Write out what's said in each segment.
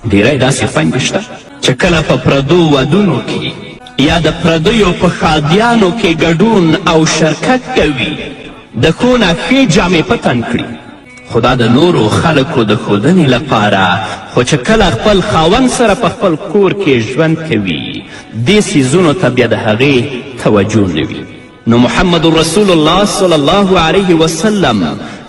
ډیری داسې خویندې شته چې کله په پردو ودونو کې یا د پردیو په ښادیانو کې ګډون او شرکت کوي د ښو نه ښې جامې په تن کړي، خو دا د نورو خلکو د ښودنې لپاره، خو چې کله خپل خاوند سره په خپل کور کې ژوند کوي دې څیزونو ته بیا د هغې توجه نه وي. نو محمد رسول الله صلی الله علیه وسلم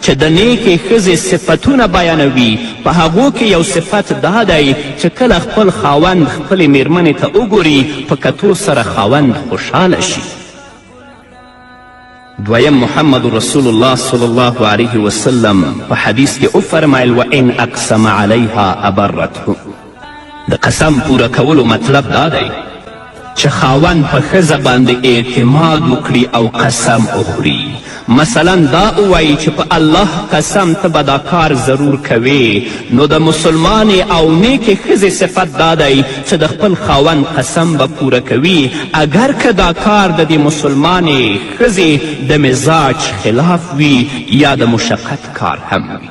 چې د نیکې ښځې صفتونه بیانوي په هغو کې یو صفت دا دی چې کله خپل خاوند خپلې میرمنې ته وګوري په کتو سره خاوند خوشحاله شي. دویم محمد رسول الله صلی الله علیه وسلم په حدیث کې وفرمایل وان اقسم علیها ابرته. د قسم پوره کولو مطلب دا دی چې خاوند په ښځه باندې اعتماد وکړي او قسم وخوري. مثلا دا ووایي چې په الله قسم ته به دا کار ضرور کوې، نو د مسلمانې او نیکې ښځې صفت دا دی چې د خپل خاوند قسم به پوره کوي اگر که دا کار د دې مسلمانې ښځې د مزاج خلاف وي یا د مشقت کار هم وي.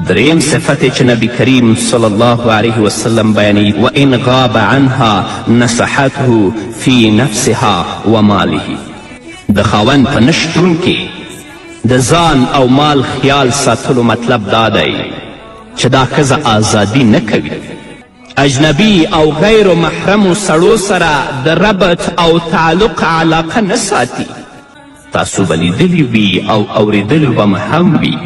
دریم صفت چې نبی کریم صلی الله علیه وسلم بیانوي وان غاب عنها نصحته فی نفسها و ماله. د خاوند په نشتون کې د ځان او مال خیال ساتلو مطلب دا دی چې دا ښځه ازادي نه کوي، اجنبي او غیر محرمو سړو سره د ربط او تعلق علاقه نه ساتي. تاسو به لیدلي وي او اوریدلي به هم وي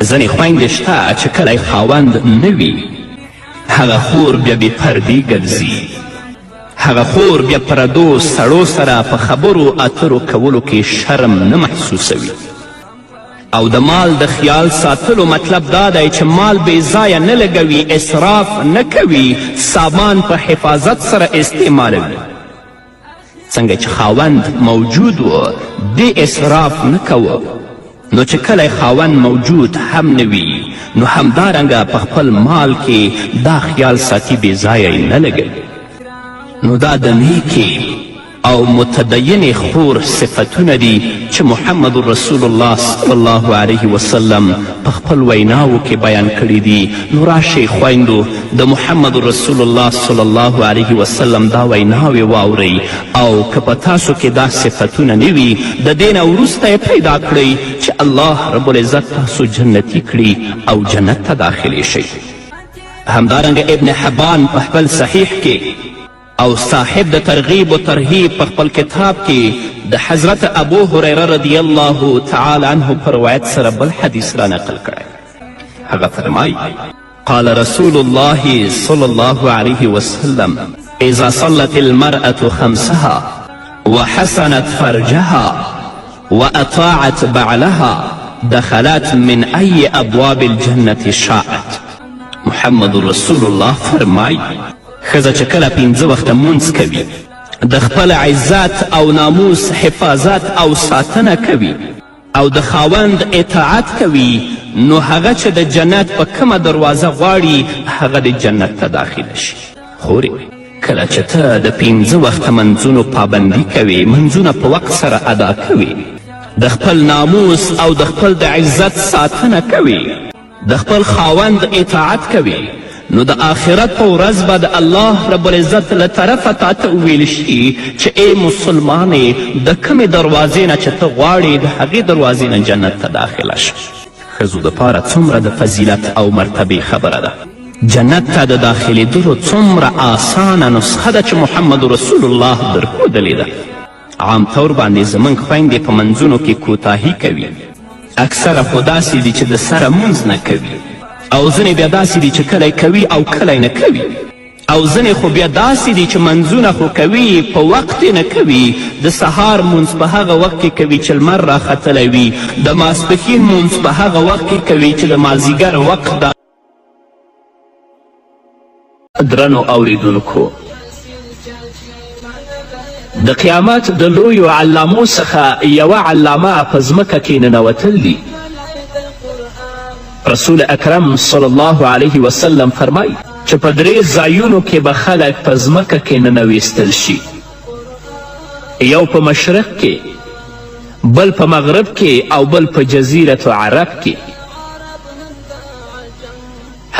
ځینې خویندې شته چې کله خاوند نه وي هغه خور بیا بې پردې ګرځي، هغه خور بیا پردو سړو سره په خبرو اترو کولو کې شرم نه محسوسوي. او د مال د خیال ساتلو مطلب دا دی چې مال بې ځایه نه لګوي، اسراف نه کوي، سامان په حفاظت سره استعمالوي. څنګه چې خاوند موجود و دې اسراف نه کوه، نو چې کله خاوند موجود هم نه وي نو همدارنګه په خپل مال کې دا خیال ساتي بې ځایه یې نه لګوي. نو دا د نیکې او متدینې خور صفتونه دي چې محمد رسول الله صلی الله علیه وسلم په خپل ویناوو کې بیان کړي دي. نو راشئ خویندو د محمد رسول الله صلی الله علیه وسلم دا ویناوې واورئ او که په تاسو کې دا صفتونه نه وي د دې نه وروسته یې پیدا کړئ چې الله رب العزت تاسو جنتي کړي او جنت ته داخلې شئ. همدارنګه ابن حبان په خپل صحیح کې او صاحب د ترغیب و ترهیب په خپل کتاب کې د حضرت ابو هریره رضی الله تعالی عنه په روایت سره بل حدیث را نقل کړی. هغه فرمایي قال رسول الله صلی الله علیه وسلم اذا صلت المرأة خمسها وحسنت فرجها واطاعت بعلها دخلت من ای ابواب الجنة شاءت. محمد رسول الله فرمایي ښځه چې کله 5 وخته مونځ کوي، د خپل عزت او ناموس حفاظت او ساتنه کوي او د خاوند اطاعت کوي، نو هغه چې د جنت په کومه دروازه غواړي هغه د جنت ته داخله شي. خورې کله چې ته د 5 وخته منځونو پابندي کوې، منځونه په وخت سره ادا کوې، د خپل ناموس او د خپل د عزت ساتنه کوې، د خپل خاوند اطاعت کوې، نو د آخرت په ورځ به د الله رب العزت له طرفه تا ته وویل شي چې ای مسلمانې د کومې دروازې نه چې ته غواړې د هغې دروازې نه جنت ته داخله شه. ښځو دپاره څومره د فضیلت او مرتبې خبره ده. جنت ته د داخلېدلو څومره آسانه نسخه ده چې محمد رسول الله درښودلې ده. عام طور باندې زموږ خویندې په منځونو کې کوتاهي کوي، اکثره خو داسې دي چې د سره مونځ نه کوي، او ځینې بیا داسې دي چې کلی کوي او کلی نه کوي، او ځینې خو بیا داسې دي چې منځونه خو کوي په وخت نه کوي. د سهار مونځ په هغه وخت کې کوي چې لمر راختلی وي، د ماسپښین مونځ په هغه وخت کې کوي چې د مازدیګر وخت ده. درنو اوریدونکو، د قیامت د لویو علامو څخه یوه علامه په ځمکه کې ننوتل دي. رسول اکرم صلی الله علیه وسلم فرمایي چې په 3 ځایونو کې به خلک په ځمکه کې ننویستل شي، یو په مشرق کې، بل په مغرب کې او بل په جزیرة عرب کې.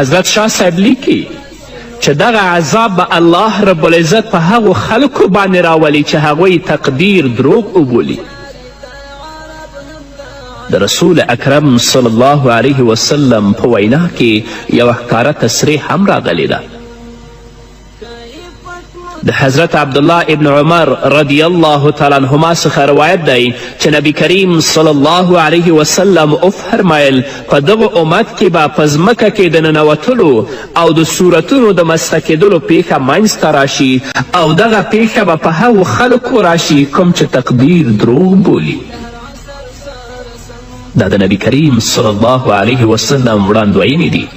حضرت شاه صاحب لیکي چې دغه عذاب به الله رب العزت په هغو خلکو باندې راولي چې هغوی تقدیر دروغ وبولي. د رسول اکرم صلی الله علیه وسلم په وینا کې یوه ښکاره تصریح هم راغلی ده. د حضرت عبدالله ابن عمر رضی الله تعالی عنهما څخه روایت دی چې نبی کریم صلی الله علیه وسلم وفرمایل په دغه امت کې به په ځمکه کې د ننوتلو او د صورتونو د مسخه کېدلو پیښه منځته راشي او دغه پیښه به په هغو خلکو راشي کوم چې تقدیر دروغ بولي. دا د نبی کریم صلی الله علیه وسلم وړاندوینې دي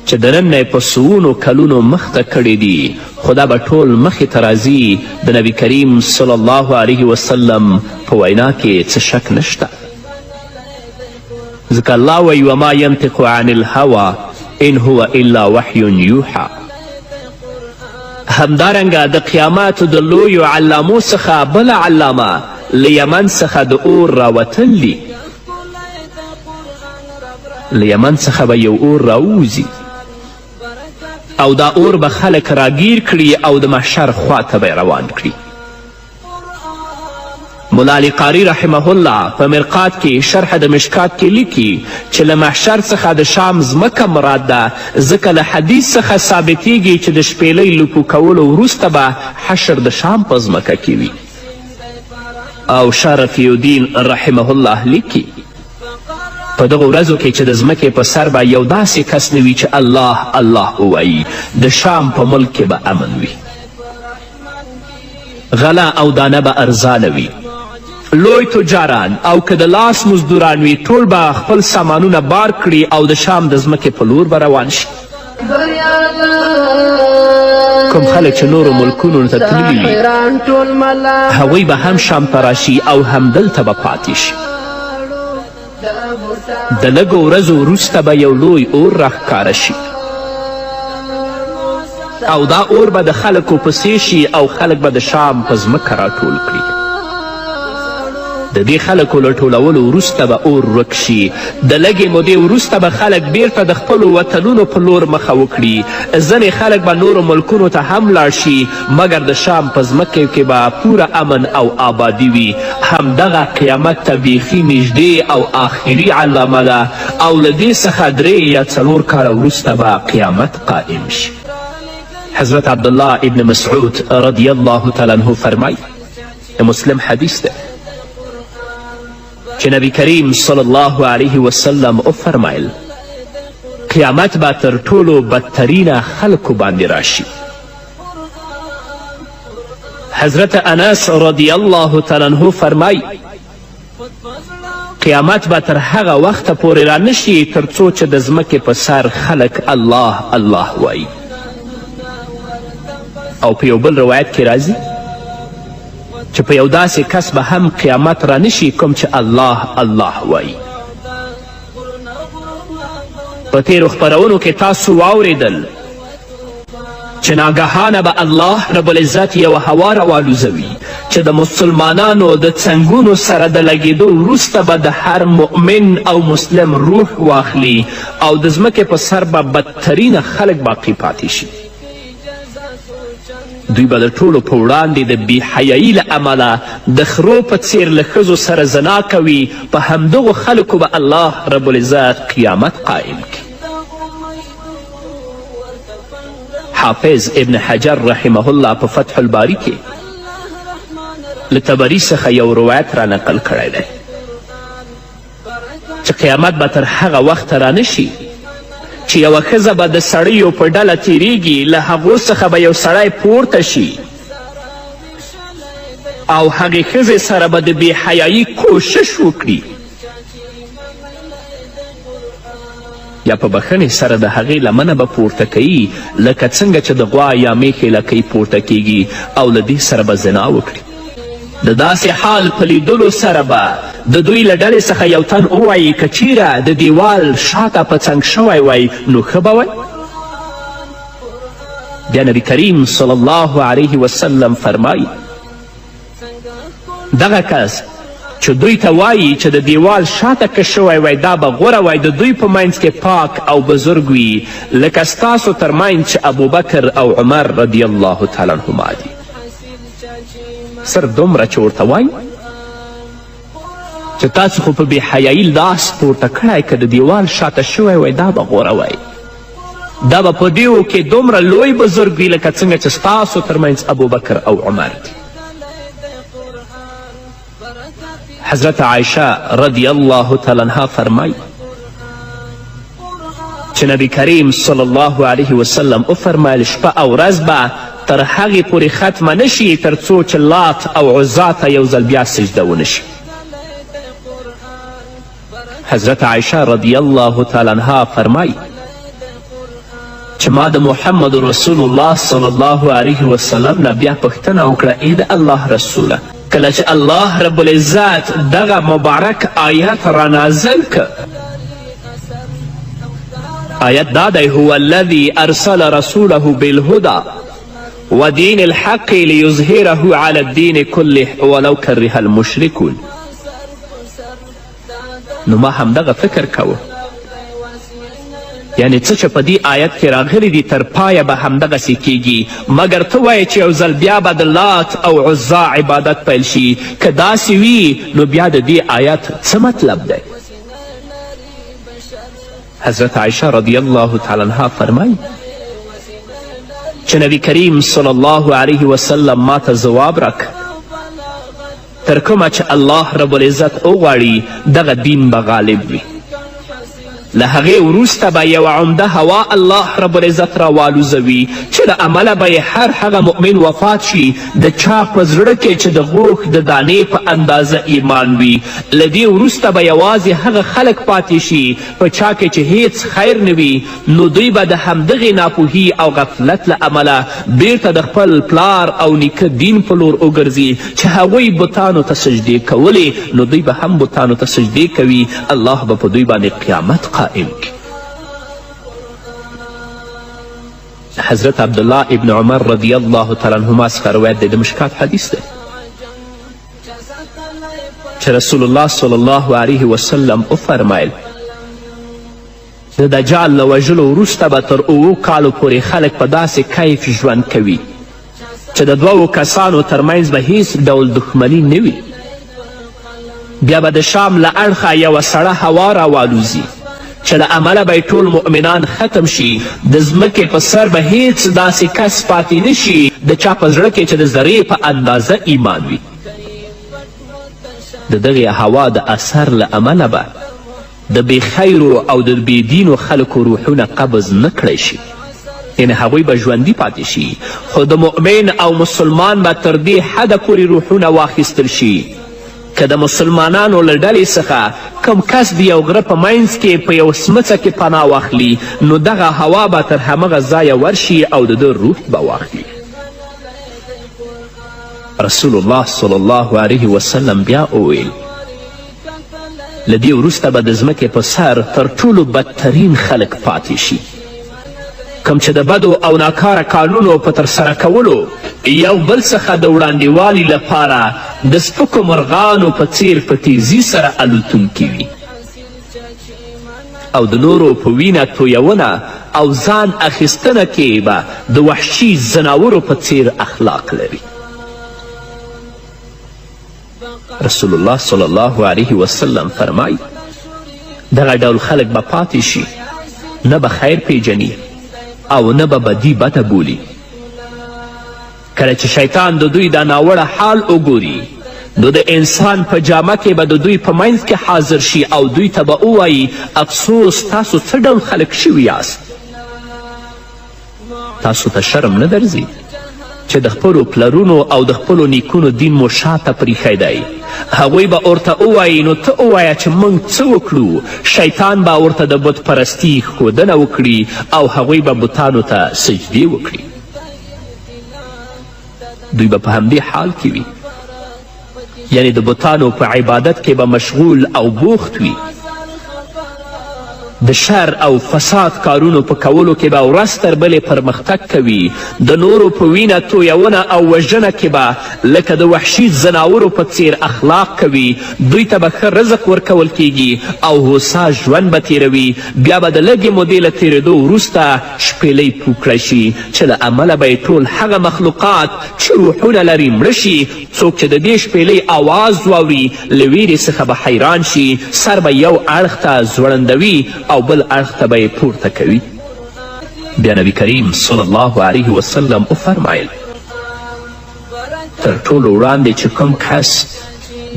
چې د نن نه یې په سوونو کلونو مخته کړي دي، خو دا به ټول مخې ته راځي. د نبی کریم صلی الله علیه وسلم په وینا کې څه شک نشته، ځکه الله وایي وما ینطق عن الهوى ان هو الا وحی یوحى. همدارنګه د قیامت د لویو علامو څخه بله علامه له یمن څخه د اور راوتل دي. له یمن څخه به یو اور راووځي او دا اور به خلک راگیر کړي او د محشر خواته به روان کړي. ملا علی قاری رحمه الله په مرقات کې شرح د مشکات کې لیکي چې له محشر څخه د شام ځمکه مراد ده، ځکه له حدیث څخه ثابتیږي چې د شپېلۍ لوپو کولو وروسته به حشر د شام په ځمکه کې وي. او شرفی الدین رحمه الله لیکي په دغو ورځو کې چې د ځمکې په سر به یو داسې کس نه وي چې الله الله ووایي، د شام په ملک کې به امن وي. غله او دانه به ارزانه وي، لوی تجاران او که د لاس مزدوران وي ټول به خپل سامانونه بار کړي او د شام د ځمکې په لور به روان شي. کوم خلک چې نورو ملکونو ته تللي وي هغوی به هم شام ته راشي او همدلته به پاتې شي. د لږو ورځو وروسته به یو لوی اور راښکاره شي او دا اور به د خلکو پسې شي او خلک به د شام په ځمکه راټول کړي. د دې خلکو له ټولولو وروسته به اور ورک شي. د لږې مودې وروسته به خلک بیرته د خپلو وطنونو په لور مخه وکړي. ځینې خلک به نورو ملکونو ته هم لاړ شي، مګر د شام په ځمکې کې به پوره امن او آبادي وي. همدغه قیامت ته بیخي نږدې او آخري علامه ده او له دې څخه 3 یا 4 کاله وروسته به قیامت قائم شي. حضرت عبدالله ابن مسعود رضی الله تعالی عنه فرمایي، د مسلم حدیث ده چې نبی کریم صلی الله علیه وسلم وفرمایل قیامت به تر ټولو بدترینه خلکو باندې راشي. حضرت انس رضی الله تعالی عنه فرمایي قیامت به تر هغه وخته پورې رانشي تر څو چې د ځمکې په سر خلک الله الله وایي. او په یو بل روایت کې راځي چې په یو داسې کس به هم قیامت رانشي کوم چې الله الله وایي. په تیرو خپرونو کې تاسو واوریدل چې ناګهانه به الله رب العزت یوه هوا راوالوزوي چې د مسلمانانو د څنګونو سره د لګېدو وروسته به د هر مؤمن او مسلم روح واخلي او د ځمکې په سر به بدترینه خلک باقي پاتې شي. دوی به د ټولو په وړاندې د بېحیایي له امله د خرو په څیر له ښځو سره زنا کوي. په همدغو خلکو به الله رب العزت قیامت قائم کړي. حافظ ابن حجر رحمه الله په فتح الباری کې له طبري څخه یو روایت را نقل کړی دی چې قیامت به تر هغه وخته رانشي چې یوه ښځه به د سړیو په ډله تیریږي، له هغو څخه به یو سړی پورته شي او هغې ښځې سره به د بېحیایي کوشش وکړي یا په بخښنې سره د هغې لمنه به پورته کوي لکه څنګه چې د غوا یا میښې لکۍ پورته کیږي او له دې سره به زنا وکړي. د داسې حال په لیدلو سره به د دوی له ډلې څخه یو تن ووایي که چیرې د دیوال شاته په څنګ شوی وی نو ښه به وی. بیا نبی کریم صلی الله علیه وسلم فرمایي دغه کس چې دوی ته وایي چې د دیوال شاته که شوی وای دا به غوره وای د دوی په منځ کې پاک او بزرګ وي لکه ستاسو تر منځ چې ابوبکر او عمر رضی الله تعالی عنهما دي. صرف دومره چې ورته وایي چې تاسو خو په بېحیایي لاس پورته کړی که د دیوال شاته شوی وای دا به غوره وای دا به په دیو کې دومره لوی بزرګ وي لکه څنګه چې ستاسو تر منځ ابوبکر او عمر دي. حضرت عایشه رضی الله تعالی عنها فرمایي چې نبی کریم صلی الله علیه وسلم وفرمیل شپه او ورځ به تر هغې پورې ختمه نشي تر څو چې لات او عزا ته یو ځل بیا سجده ونشي. حضرت عایشه رضی الله تعالی عنها فرمایي چې ما د محمد رسول الله صلی الله علیه وسلم نه بیا پوښتنه وکړه ای د الله رسوله کله چې الله رب العزت دغه مبارک آیت را نازل که آیت دا دی هو الذي ارسل رسوله بالهدى ودین الحق لیظهره علی الدین کله ولو کره المشرکون نو ما همدغه فکر کوه یعنی څه چې په دې آیت کې راغلی دي تر پایه به همدغسې کیږي مګر ته وایې چې یو ځل بیا به د لات او عزا عبادت پیل شي که داسې وي نو بیا د دې آیت څه مطلب دی؟ حضرت عایشه رضی الله تعالی عنها فرمایي چې نبی کریم صلی الله علیه وسلم ما ته ځواب راک تر کومه چې الله رب العزت وغواړي دغه دین به غالب وي له هغې وروسته به یوه عمده هوا الله رب العزت را والوزوي چې له عمله به یې هر هغه مؤمن وفات شي د چا په زړه کې چې د غوښ د دانې په اندازه ایمان وي له دې وروسته به یوازې هغه خلک پاتې شي په چا کې چې هیڅ خیر نه وي نو دوی به د همدغې ناپوهي او غفلت له امله بیرته د خپل پلار او نیکه دین په لور وګرځي چې هغوی بتانو ته سجدې کولې نو دوی به هم بتانو ته سجدې کوي الله به په دوی باندې قیامت قائم کی. حضرت عبدالله ابن عمر رضی الله تعالی عنهما څخه روایت دی د مشکات حدیث دی چې رسول الله صلی الله علیه وسلم وفرمیل د دجال له وژلو وروسته به تر 7 کالو پورې خلک په داسې کیف ژوند کوي چې د 2 کسانو ترمنځ به هیڅ ډول دښمني نه وي بیا به د شام له اړخه یوه سړه هوا راوالوزي چې له عمله به ټول مؤمنان ختم شي د ځمکې په سر به هیڅ داسې کس پاتې نشي د چا په زړه کې چې د ذرې په اندازه ایمان وي د دغې هوا د اثر له امله به د بېخیرو او د بېدینو خلکو روحونه قبض نه کړی شي یعنې هغوی به ژوندي پاتې شي خو د مؤمن او مسلمان به تر دې حده پورې روحونه واخیستل شي که د مسلمانانو له ډلې څخه کم کس د یو غره په منځ کې په یو سمڅه کې پناه واخلي نو دغه هوا به تر همغه ځایه ورشي او د ده روح به واخلي رسول الله صلی الله علیه وسلم بیا وویل له دې وروسته به د ځمکې په سر تر ټولو بدترین خلک پاتې شي کم چې د بدو او ناکاره کارونو په ترسره کولو یو بل څخه د وړاندېوالي لپاره د سپکو مرغانو په څیر په تیزي سره الوتونکي وي او د نورو په وینه تویونه او ځان اخیستنه کې به د وحشي ځناورو په څیر اخلاق لري رسول الله صلی الله علیه وسلم فرمایي دغه ډول خلک به پاتې شي نه به خیر پیژني او نه به بدي بده بولي کله چې شیطان د دوی دا ناوړه حال وګوري نو د انسان په جامه کې به د دوی په منځ کې حاضر شي او دوی ته به ووایي افسوس تاسو څه ډول خلک شوي یاست تاسو ته شرم نه درځي چې د خپلو پلرونو او د خپلو نیکونو دین مو شاته پریښی دی هغوی به ورته ووایي نو ته ووایه چې موږ څه وکړو شیطان به ورته د بت پرستي ښودنه وکړي او هغوی به بتانو ته سجدې وکړي دوی به په همدې حال کې وي یعنی د بتانو په عبادت کې به مشغول او بوخت وي د شر او فساد کارونو په کولو کې به ورځ تر بلې پرمختګ کوي. د نورو په وینه تویونه او وژنه کې به لکه د وحشي ځناورو په څیر اخلاق کوي. دوی ته به ښه رزق ورکول کیږي او هوسا ژوند به تیروي. بیا به د لږې مودې له تیرېدو وروسته شپېلۍ پوکړه شي چې له امله به یې ټول هغه مخلوقات چې روحونه لري مړه شي. څوک چې د دې شپېلۍ آواز واوري له ویرې څخه به حیران شي. سر به یو اړخ ته ځوړندوي او بل اړخ ته به یې پورته کوي. بیا نبی کریم صلی الله علیه وسلم وفرمایل تر ټولو وړاندې چې کوم کس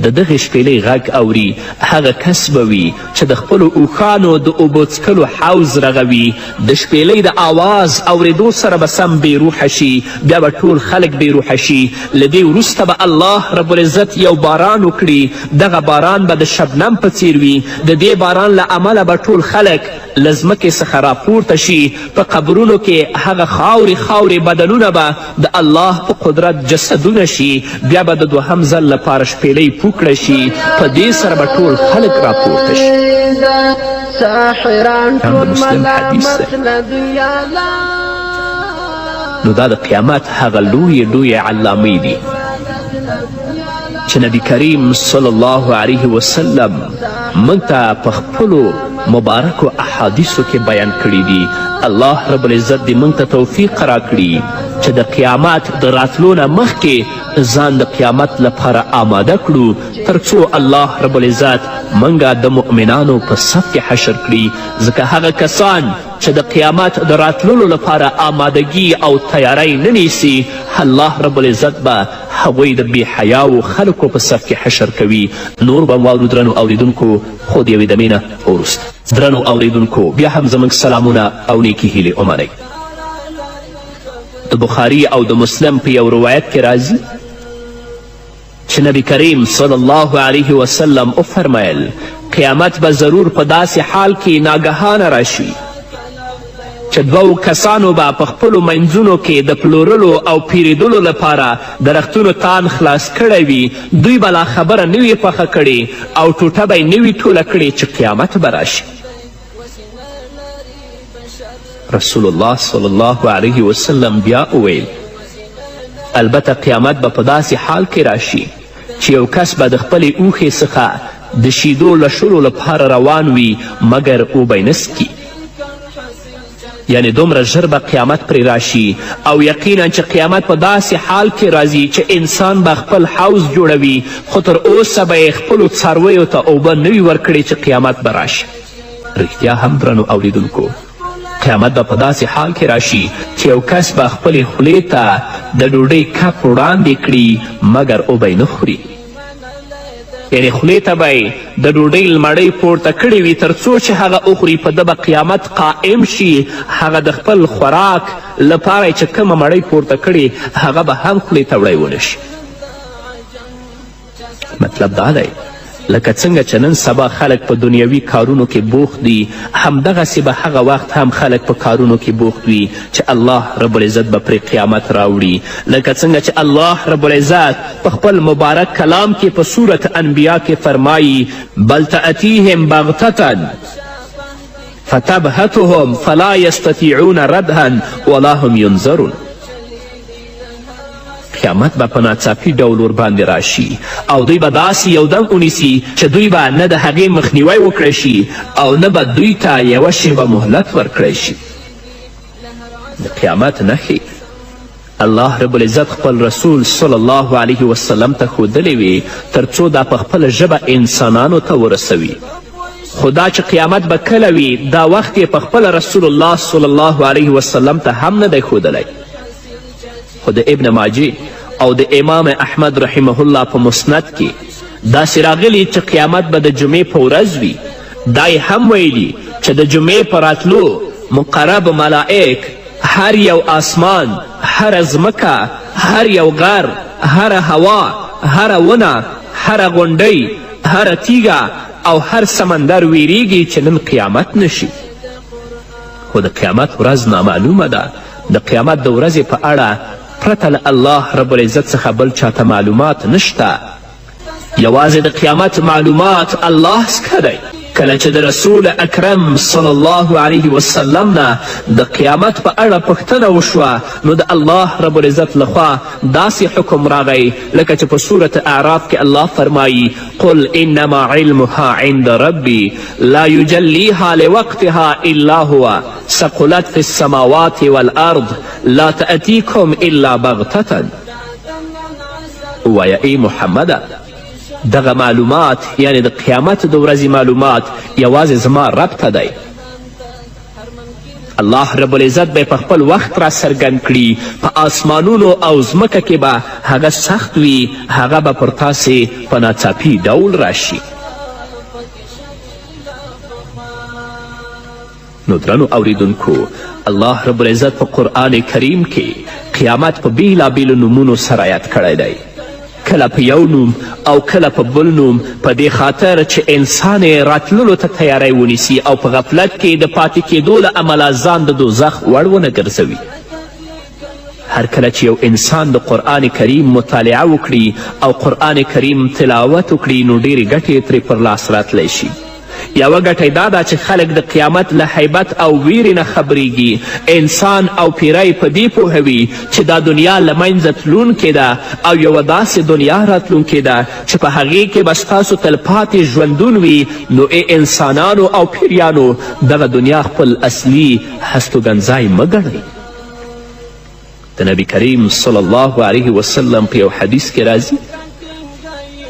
د دغې شپېلۍ غږ اوري هغه کس به وي چې د خپلو اوښانو د اوبو څکلو حوض رغوي. د شپېلۍ د آواز اورېدو سره به سم بېروحه شي. بیا به ټول خلک بېروحه شي. له دې وروسته به الله رب العزت یو باران وکړي. دغه باران به د شبنم په څیر وي. د دې باران له امله به ټول خلک له ځمکې څخه راپورته شي. په قبرونو کې هغه خاورې بدنونه به د الله په قدرت جسدونه شي. بیا به د دوهم ځل لپاره شپېلۍ پوکړه شي. په دې سره به ټول خلک راپورته شي. هم د مسلم حدیث دی. نو دا د قیامت هغه لویې علامې دي چې نبی کریم صلی الله علیه وسلم موږ ته په خپلو مبارکو احادیثو کې بیان کړي دي. الله رب العزت دې موږ ته توفیق راکړي چې د قیامت د راتلو نه مخکې ځان د قیامت لپاره آماده کړو تر څو الله رب العزت موږ د مؤمنانو په صف کې حشر کړي. ځکه هغه کسان چې د قیامت د راتللو لپاره آمادګي او تیاری نه نیسي الله رب العزت به هغوی د بې حیاو خلکو په صف کې حشر کوي. نور به واورو درنو اوریدونکو خو د یوې دمې نه وروسته. درنو اوریدونکو بیا هم زموږ سلامونه او نیکې هیلې ومنئ. د بخاري او د مسلم په یو روایت کې راځي چې نبی کریم صلی الله علیه وسلم وفرمیل قیامت به ضرور په داسې حال کې ناګهانه راشي چې دوو کسانو به په خپلو منځونو کې د پلورلو او پیرودلو لپاره د رختونو تان خلاص کړی وي. دوی به لا خبره نه وي پخه کړې او ټوټه به یې نه وي ټوله کړې چې قیامت به راشي. رسول الله صلی الله علیه وسلم بیا وویل البته قیامت به په داسې حال کې راشي چې یو کس به د خپلې اوښې څخه د شیدو لشلو لپاره روان وي مګر اوبه یې نسکي. یعنی دومره ژر به قیامت پرې راشي او یقینا چې قیامت په داسې حال کې راځي چې انسان به خپل حوض جوړوي خو تر اوسه به یې خپلو څارویو ته اوبه نه وي ورکړې چې قیامت به راشي. رښتیا هم درنو اوریدونکو قیامت به په داسې حال کې راشي چې یو کس به خپلې خولې ته د ډوډۍ کپ وړاندې کړي مګر اوبه یې نه خوري. یعنې خولې ته به یې د ډوډۍ لمړۍ پورته کړې وي تر څو چې هغه وخوري. په ده به قیامت قائم شي. هغه د خپل خوراک لپاره چې کومه مړۍ پورته کړې هغه به هم خولې ته وړی ونه شي. مطلب دا دی لکه څنګه چې نن سبا خلک په دنیوي کارونو کې بوخت دي همدغسې به هغه وخت هم خلک په کارونو کې بوخت وي چې الله رب العزت به پرې قیامت راوړي. لکه څنګه چې الله رب العزت په خپل مبارک کلام کې په سورت انبیا کې فرمایي بل تأتیهم بغتة فتبهتهم فلا یستطیعون ردها ولا هم ینظرون. قیامت به په ناڅاپي ډول ورباندې راشي او دوی به داسې یو دم ونیسي چې دوی به نه د هغې مخنیوی وکړی شي او نه به دوی ته یوه شیبه مهلت ورکړی شي. د قیامت نښې الله رب العزت خپل رسول صلی الله علیه وسلم ته ښودلې وې تر څو دا په خپله ژبه انسانانو ته ورسوي. خو دا چې قیامت به کله وي دا وخت یې په خپله رسول الله صلی الله علیه وسلم ته هم نه دی ښودلی. خو د ابن ماجه او د امام احمد رحمه الله په مسند کې داسې راغلي چې قیامت به د جمعې په ورځ وي. دا یې هم ویلي چې د جمعې په راتلو مقرب ملائک هر یو آسمان، هر ځمکه، هر یو غر، هر هوا، هر ونه، هر غونډۍ، هر تیږه او هر سمندر ویریږي چې نن قیامت نشي. خو د قیامت ورځ نامعلومه ده. د قیامت د ورځې په اړه پرته له الله رب العزت څخه بل چاته معلومات نشته. یوازې د قیامت معلومات الله څخه دی. کله چې د رسول اکرم صلی الله علیه وسلم نه د قیامت په اړه پوښتنه وشوه نو د الله رب العزت لخوا داسې حکم راغی لکه چې په صورت اعراف کې الله فرمایي قل انما علمها عند ربي لا یجلیها لوقتها الا هو ثقلت في السماوات والارض لا تأتیکم الا بغتة. ووایه ای محمده دغه معلومات یعنی د قیامت د ورځې معلومات یوازې زما رب ته دی. الله رب العزت به په خپل وخت را څرګند کړي په آسمانونو او ځمکه کې به هغه سخت وي هغه به پر تاسې په ناڅاپي ډول راشي. نو درنو اوریدونکو الله رب العزت په قرآن کریم کې قیامت په بیلابیلو نومونو سره یاد کړی دی، کله په یو نوم او کله په بل نوم، په دې خاطر چې انسان یې راتللو ته تیاری ونیسي او په غفلت کې د پاتې کېدو له امله ځان د دوزخ وړ ونه ګرځوي. هر کله چې یو انسان د قرآن کریم مطالعه وکړي او قرآن کریم تلاوت وکړي نو ډیرې ګټې ترې پر لاس راتلی شي. یوه ګټه دا ده چې خلک د قیامت له حیبت او ویرې نه خبریږي. انسان او پیری په دې پوهوي چې دا دنیا له منځه تلونکې ده او یوه داسې دنیا راتلونکې ده چې په هغې کې به ستاسو تلپاتې ژوندون وي. نو ای انسانانو او پیریانو دغه دنیا خپل اصلي هستوګنځای مه ګڼئ. د نبی کریم صلی الله علیه وسلم په یو حدیث کې راځي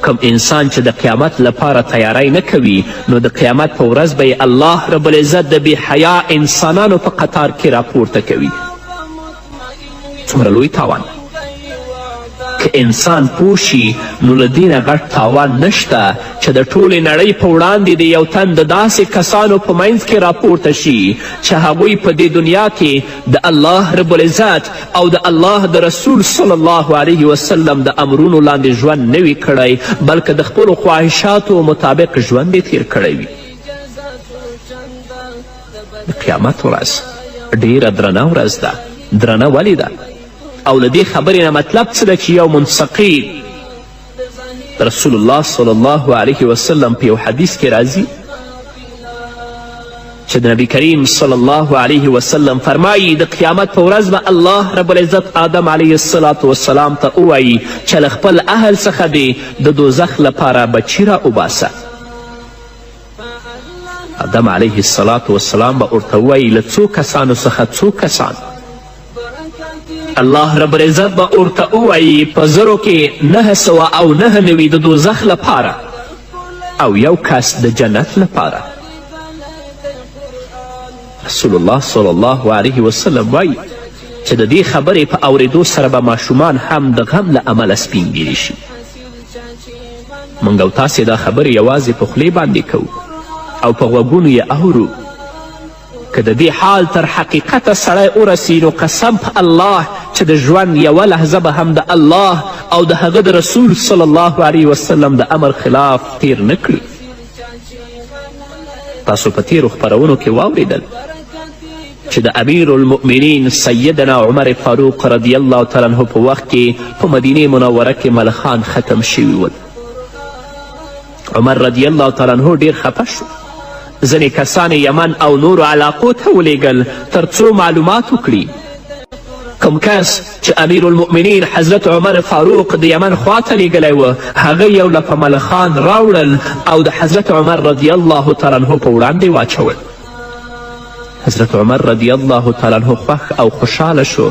کم انسان چې د قیامت لپاره تیاری نه کوي نو د قیامت په ورځ به الله رب العزت د بې حیا انسانانو په قطار کې راپورته کوي. څومره لوی تاوان که انسان پوه شي نو له دې نه غټ تاوان نشته چې د ټولې نړۍ په وړاندې د یو تن د داسې کسانو په منځ کې راپورته شي چې هغوی په دې دنیا کې د الله رب العزت او د الله د رسول صلی الله علیه وسلم د امرونو لاندې ژوند نه وي کړی بلکې د خپلو خواهشاتو مطابق ژوند یې تیر کړی وي. د قیامت ورځ ډیره درنه ورځ ده. درنه ولې ده؟ او له دې خبرې نه مطلب څه ده چې یو منسقی رسول الله صلی الله علیه وسلم په یو حدیث کې راځي چې د نبی کریم صلی الله علیه وسلم فرمایي د قیامت په ورځ به الله رب العزت آدم علیه الصلاة والسلام ته ووایي چې له خپل اهل څخه دې د دوزخ لپاره بچي را وباسه. آدم علیه الصلاة والسلام به ورته ووایي له څو کسانو څخه څو کسان؟ الله رب العزت به ورته ووایي په زرو کې 999 د دوزخ لپاره او یو کس د جنت لپاره. رسول الله صلی الله علیه وسلم وایي چې د دې خبرې په اورېدو سره به ماشومان هم د غم له امله سپینګیري شي. موږ او تاسې دا خبرې یوازې په خولې باندې کوو او په غوږونو یې اورو. که د دې حال تر حقیقته سړی ورسي نو قسم په الله چې د ژوند یوه لحظه به هم د الله او د هغه د رسول صلی الله علیه وسلم د امر خلاف تیر نه کړي. تاسو په تیرو خپرونو کې واورېدل چې د امیر المؤمنین سیدنا عمر فاروق رضی الله تعالی عنه په وخت کې په مدینې منوره کې ملخان ختم شوي ول. عمر رضی الله تعالی عنه ډیر خفه شو. ځینې کسان یمن او نورو علاقو ته ولیږل تر څو معلومات وکړي. کوم کس چې امیر المؤمنین حضرت عمر فاروق د یمن خواته لیږلی و هغه یو لپه ملخان راوړل او د حضرت عمر رضی الله تعالی عنه په وړاندې واچول. حضرت عمر رضی الله تعالی عنه خوښ او خوشحاله شو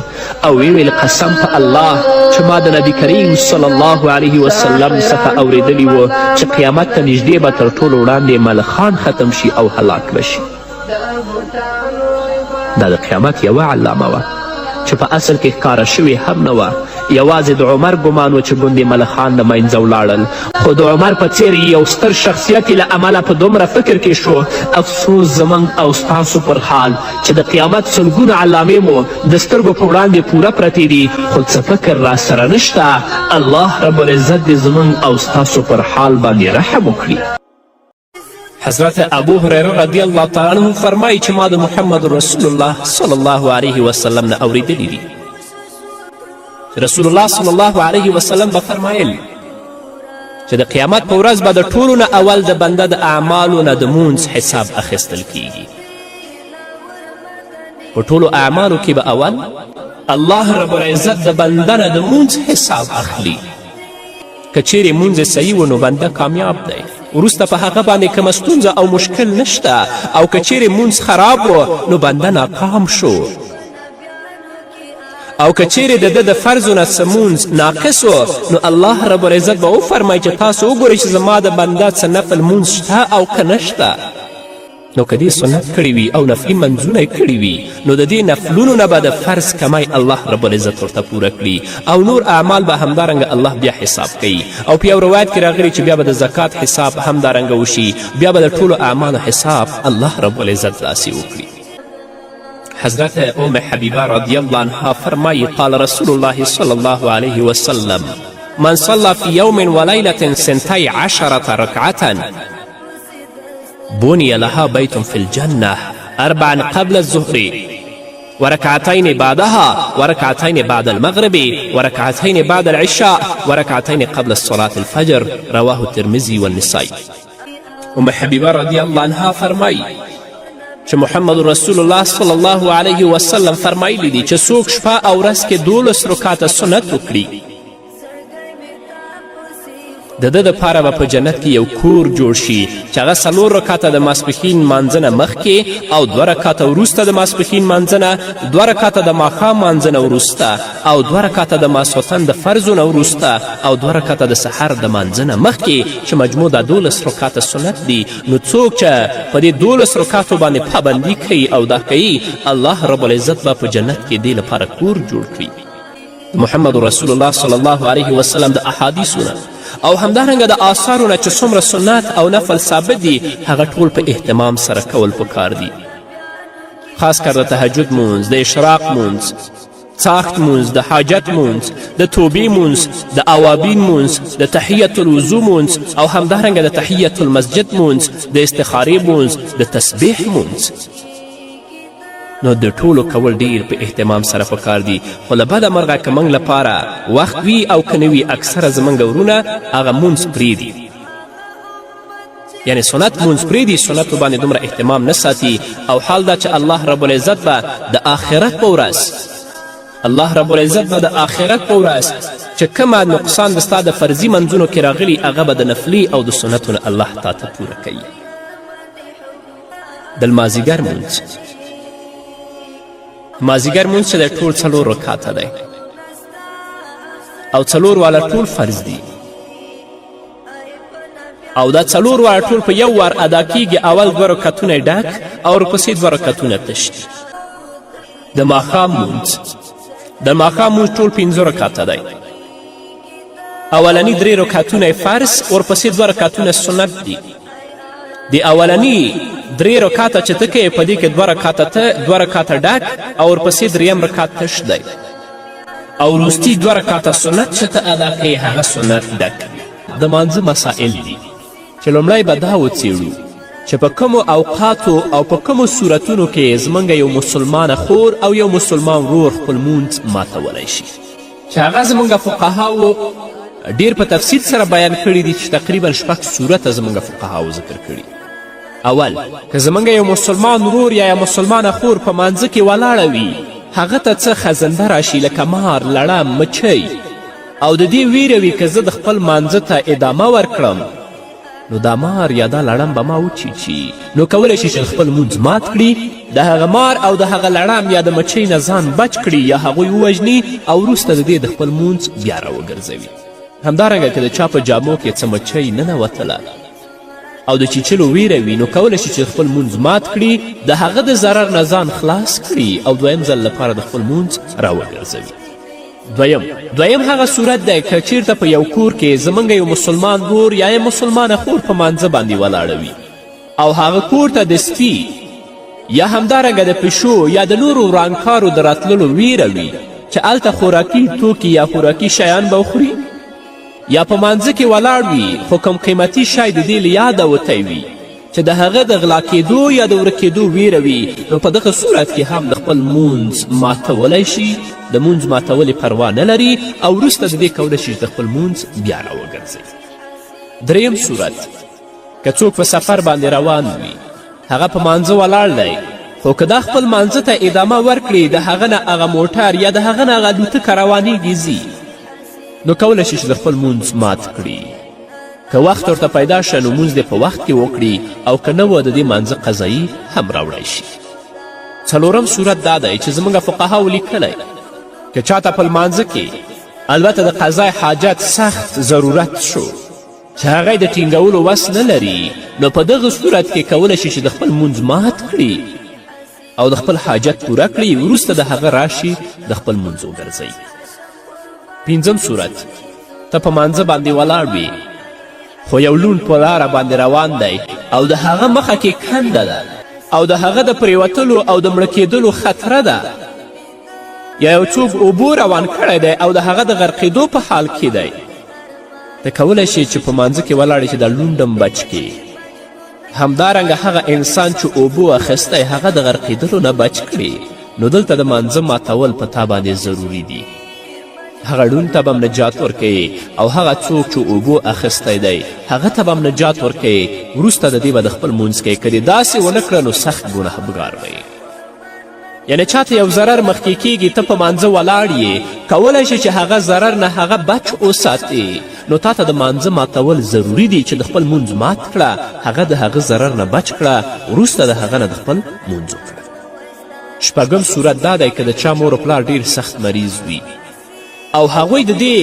او ویل قسم په الله چې ما د نبی کریم صلی الله علیه وسلم څخه اوریدلی و چې قیامت ته نږدې به تر ټولو وړاندې ملخان ختم شي او هلاک بشي. دا د قیامت یوه علامه وه چې په اصل کې ښکاره شوې هم نه وه. یوازې د عمر ګمان و چې ګوندې ملخان له منځه ولاړل، خو د عمر په څیر یو ستر شخصیت له امله په دومره فکر کې شو. افسوس زموږ او ستاسو پر حال چې د قیامت سلګونه علامې مو د سترګو په وړاندې پوره پرتې دي خو څه فکر را سره نشته. الله رب العزت دې زموږ او ستاسو پر حال باندې رحم وکړي. حضرت ابو هریره رضی الله تعالی عنه فرمایي چې ما د محمد رسول الله صلی الله علیه وسلم نه اوریدلی دي. رسول الله صلی الله علیه وسلم به فرمایل چې د قیامت په ورځ به د ټولو نه اول د بنده د اعمالو نه د مونځ حساب اخیستل کیږي. په ټولو اعمالو کې به اول الله رب العزت د بنده نه د مونځ حساب اخلي. که چیرې مونځ صحیح و نو بنده کامیاب دی، وروسته په هغه باندې کومه ستونزه او مشکل نشته. او که چیرې مونځ خراب و نو بنده ناکام شو. او که چیرې د ده د فرضو نه څه مونځ ناقص و نو الله رب العزت به وفرمایي چې تاسو وګورئ چې زما د بنده څه نفل مونځ شته او که نشته. نو که دې سنت کړي وي او نفلي منځونه یې کړي وي نو د دې نفلونو نه به د فرض کمی الله رب العزت ورته پوره کړي، او نور اعمال به همدارنګه الله بیا حساب کوي. او په یو روایت کې راغلي چې بیا به د زکات حساب همدارنګه وشي، بیا به د ټولو اعمالو حساب الله رب العزت داسې وکړي. حضرت ام حبیبه رضی الله عنها فرمایی قال رسول الله صلی الله علیه وسلم من صلى في يوم وليلة 12 ركعة بني لها بيت في الجنة 4 قبل الظهر وركعتين بعدها وركعتين بعد المغرب وركعتين بعد العشاء وركعتين قبل الصلاة الفجر رواه الترمذي والنسائي. ام حبیبه رضی الله عنها فرمایی چې محمد رسول الله صلی الله علیه وسلم فرمایلی دی چې څوک شپه او ورځ کې 12 رکعته سنت وکړي د ده دپاره به په جنت کې یو کور جوړ شي چې هغه 4 رکعته د ماسپښین مانځنه مخکې او 2 رکعته وروسته د ماسپښین مانځنه، 2 رکعته د ماښام مانځنه وروسته او 2 رکعته د ماسخوتن د فرضو نه وروسته او 2 رکعته د سحر د مانځنه مخکې، چې مجموع دا 12 رکعته سنت دي. نو څوک چې په دې 12 رکعتو باندې پابندي کوي او دا کوي، الله رب العزت به په جنت کې دې لپاره کور جوړ کړي. محمد رسول الله صلی الله علیه وسلم د احادیثونه او همدارنګه د آثارو نه چې څومره سنت او نفل ثابت دي هغه ټول په اهتمام سره کول پکار دي. خاص کر د تهجد مونځ، د اشراق مونځ، څاښت مونځ، د حاجت مونځ، د توبې مونځ، د اوابین مونځ، د تحیت الوضو مونځ او همدارنګه د تحیت المسجد مونځ، د استخارې مونځ، د تسبیح مونځ. نو د ټولو کول ډیر په اهتمام سره پکار دي. خو له بده مرغه که موږ لپاره وخت وي او که نه وي اکثره زموږ ورونه هغه مونځ پرېږدي، یعنی سنت مونځ پرېږدي، سنتو باندې دومره اهتمام نه ساتي. او حال دا چې الله رب العزت به د آخرت په ورځ الله رب العزت به د آخرت په ورځ چې کومه نقصان د ستا د فرضي منځونو کې راغلي هغه به د نفلي او د سنتو نه الله تا ته پوره کوي. د لمازدیګر مونځ مازدیګر مونځ چې دی ټول 4 رکعته دی او 4 والا ټول فرض دي او دا 4 والا ټول په یو وار ادا کیږي. اول 2 رکعتونه ډک او ورپسې 2 رکعتونه تش دي. د ماښام مونځ ټول 5 رکعته دی. اولنی 3 رکعتونه فرض ورپسې 2 رکعتونه سنت دي. د اولنی 3 رکعته چې ته کوې په دې کې 2 رکعته ډک او ورپسې 3یم رکعت تش دی او وروستي 2 رکعته سنت چې ته ادا کوې هغه سنت ډک. د مانځه مسائل دي چې لومړی به دا وڅیړو چې په کومو اوقاتو او په کومو صورتونو کې زموږ یو مسلمانه خور او یو مسلمان ورور خپل مونځ ماتولی شي، چې هغه زموږ فقهاو ډیر په تفصیل سره بیان کړي دي چې تقریبا 6 صورته زموږ فقهاو ذکر کړي. اول که زموږ یو مسلمان ورور یا یو مسلمانه خور په مانځه کې ولاړه وي، هغه ته څه خزنده راشي لکه مار، لړم، مچۍ او د دې ویره وي که زه د خپل مانځه ته ادامه ورکړم نو دا مار یا دا لړم به ما وچیچي، نو کولی شي چې خپل مونځ مات کړي، د هغه مار او د هغه لړم یا د مچۍ نه ځان بچ کړي یا هغوی ووژني او وروسته د دې د خپل مونځ بیا راوګرځوي. همدارنګه که د چا په جامو کې څه مچۍ ننوتله او د چیچلو ویره وي نو کولی شي چې خپل مونځ مات کړي، د هغه د ضرر نه ځان خلاص کړي او 2یم ځل لپاره د خپل مونځ راوګرځوي. دویم هغه صورت دی که چیرته په یو کور کې زموږ یو مسلمان ورور یا یو مسلمانه خور په مانځه باندې ولاړه وي او هغه کور ته د سپي یا همدارنګه د پیشو یا د نورو ورانکارو د راتللو ویره وي چې هلته خوراکي توکي یا خوراکي شیان به وخوري، یا په مانځه کې ولاړ وي خو کوم قیمتي شی د دې له یاده وتی وي چې د هغه د غلا کېدو یا د ورکېدو ویره وي، نو په دغه صورت کې هم د خپل مونځ ماتولی شي، د مونځ ماتولې پروا نه لري او وروسته د دې کولی شي چې د خپل مونځ بیا راوګرځوي. دریم صورت، که څوک په سفر باندې روان وي، هغه په مانځه ولاړ دی، خو که دا خپل مانځه ته ادامه ورکړي، د هغه نه هغه موټر یا د هغه نه هغه الوتکه روانیږي ځي، نو کولی شي چې د خپل مونځ مات کړي. که وخت ورته پیدا شه نو مونځ دې په وخت کې وکړي، او که نه و د دې مانځه قضایي هم راوړی شي. څلورم صورت دا دی چې زموږ فقهاو لیکلی، که چاته په لمانځه کې البته د قضای حاجت سخت ضرورت شو چې هغه د ټینګولو وس نه لري، نو په دغه صورت کې کولی شي چې د خپل مونځ مات کړي او د خپل حاجت پوره کړي، وروسته د هغه راشي د خپل مونځ وګرځوي. پنځم صورت، ته په مانځه باندې ولاړ وي، خو یو لوند په لاره باندې روان دی او د هغه مخه کې کنده ده او د هغه د پریوتلو او د مړه کیدلو خطره ده، یا یو څوک اوبو روان کړی دی او د هغه د غرقېدو په حال کې دی، ته کولی شي چې په مانځه کې ولاړې چې دا لوندم بچ کړي. همدارنګه هغه انسان چې اوبو اخیستی هغه د غرقېدلو نه بچ کړي، نو دلته د مانځه ماتول په تا باندې ضروري دي. هغه ړوند ته به هم نجات ورکوي او هغه څوک چې اوبو اخیستی دی هغه ته به هم نجات ورکوي، وروسته د دې به د خپل مونځ کوي. که دې داسې ونه کړه نو سخت ګناهګار به یعنی چاته یو ضرر مخکې کیږي، ته په مانځه ولاړ یې، کولی شي چې هغه ضرر نه هغه بچ وساتي، نو تا ته د مانځه ماتول ضروري دي چې د خپل مونځ مات کړه، هغه د هغه ضرر نه بچ کړه، وروسته د هغه نه د خپل مونځ وکړه. شپږم صورت دا دی که د چا مور و پلار ډیر سخت مریض وي او هغوی د دې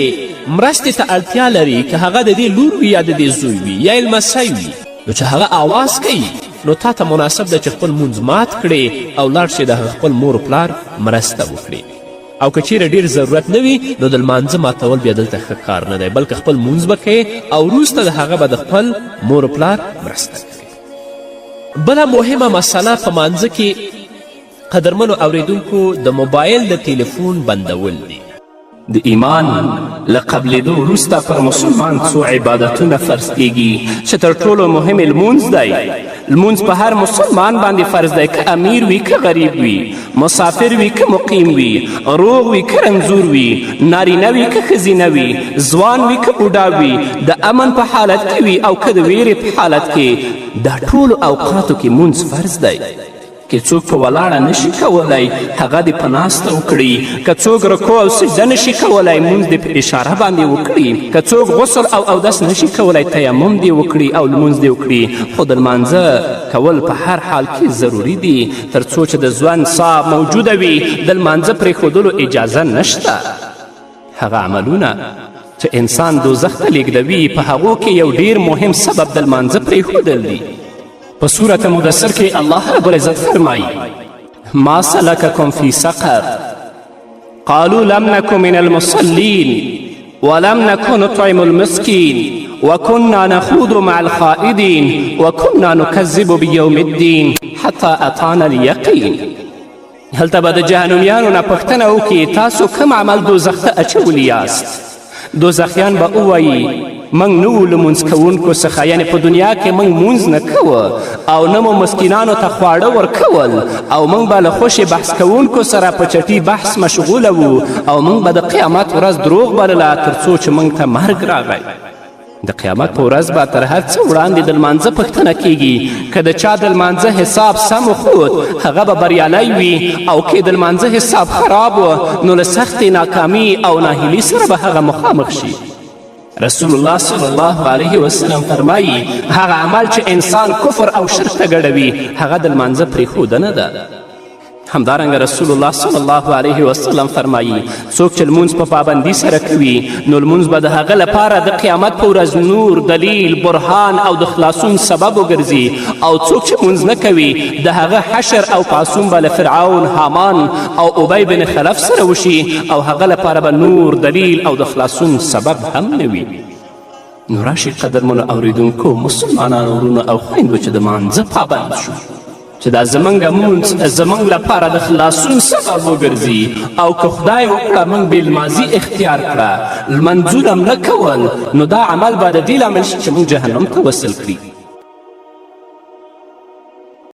مرستې ته اړتیا لري، که هغه د دې لور وي یا د دې زوی وي یا یې لمسی وي، نو چې هغه آواز کوي نو تا ته مناسب ده چې خپل مونځ مات کړې او لاړ شي د هغه خپل مور و پلار مرسته وکړي. او که چیرې ډېر ضرورت نه وي نو د لمانځه ماتول بیا دلته ښه کار نه دی، بلکې خپل مونځ به کوې او وروسته د هغه به د خپل مور و پلار مرسته کوي. بله مهمه مسله په مانځه کې قدرمنو اوریدونکو د موبایل د تلیفون بندول دي. د ایمان له قبلېدو وروسته پر مسلمان څو عبادتونه فرض کیږي چې تر ټولو مهم لمونځ دی. لمونځ په هر مسلمان باندې فرض دی، که امیر وي که غریب وي، مسافر وي که مقیم وي، روغ وي که رنځور وي، نارینه وي که ښځینه وي، ځوان وي که بوډا وي، د امن په حالت کې وي او که د ویرې په حالت کې، دا ټولو اوقاتو کې مونځ فرض دی. که څوک په ولاړه نشي کولی هغه دې په ناسته وکړي، که څوک رکوع او سجده نشي کولی مونځ دې په اشاره باندې وکړي، که څوک غسل او اودس نشي کولی تیمم دې وکړي او لمونځ دې وکړي. خو د لمانځه کول په هر حال کې ضروري دي، تر څو چې د ژوند ساه موجوده وي د لمانځه پرېښودلو اجازه نشته. هغه عملونه چې انسان دوزخ ته لیږدوي په هغو کې یو ډیر مهم سبب د لمانځه پرېښودل دي. په سورة مدثر کې الله رب العزت فرمایي ما سلککم فی سقر قالوا لم نک من المصلین ولم نک نطعم المسکین وكنا نخوض مع الخائضین وكنا نکذب بیوم الدین حتی اتانا الیقین. هلته به د جهنمیانو نه پوښتنه وکړي تاسو کوم عمل دوزخ ته اچولی یاست؟ دوزخیان به ووایي موږ نه وو لمونځ کوونکو څخه، یعنې په دنیا کې موږ مونځ نه کوه او نه مو مسکینانو ته خواړه ورکول، او موږ به له خوشې بحث کوونکو سره په چټي بحث مشغوله وو، او موږ به د قیامت ورځ دروغ بلله تر څو چې موږ ته مرګ راغی. د قیامت په ورځ به تر هر څه وړاندې د لمانځه پوښتنه کیږي. که د چا د لمانځه حساب سم وښود هغه به بریالی وي، او که د لمانځه حساب خراب و نو له سختې ناکامي او ناهیلي سره به هغه مخامخ شي. رسول الله صلی الله علیه وسلم فرمایي هغه عمل چې انسان کفر او شرک ته ګډوي هغه د لمانځه پرېښودنه ده. همدارنګه رسول الله صلی الله علیه وسلم فرمایي څوک چې لمونځ په پابندي سره کوي نو لمونځ به د هغه لپاره د قیامت په ورځ نور، دلیل، برهان او د خلاصون سبب وګرځي، او څوک چې لمونځ نه کوي د هغه حشر او پاڅون به له فرعون، حامان او ابی بن خلف سره وشي، او هغه لپاره به نور، دلیل او د خلاصون سبب هم نه وي. نو راشئ قدرمنو اوریدونکو مسلمانانو ورونو او خویندو چې د لمانځه پابند شو، چې دا زمونږ مونځ زمونږ لپاره د خلاصون سبب وګرځي، او که خدای وکړه موږ بېلمازي اختیار کړه لمنځونه نه کول، نو دا عمل به د دې لامل شي چې موږ جهنم ته وصل کړي.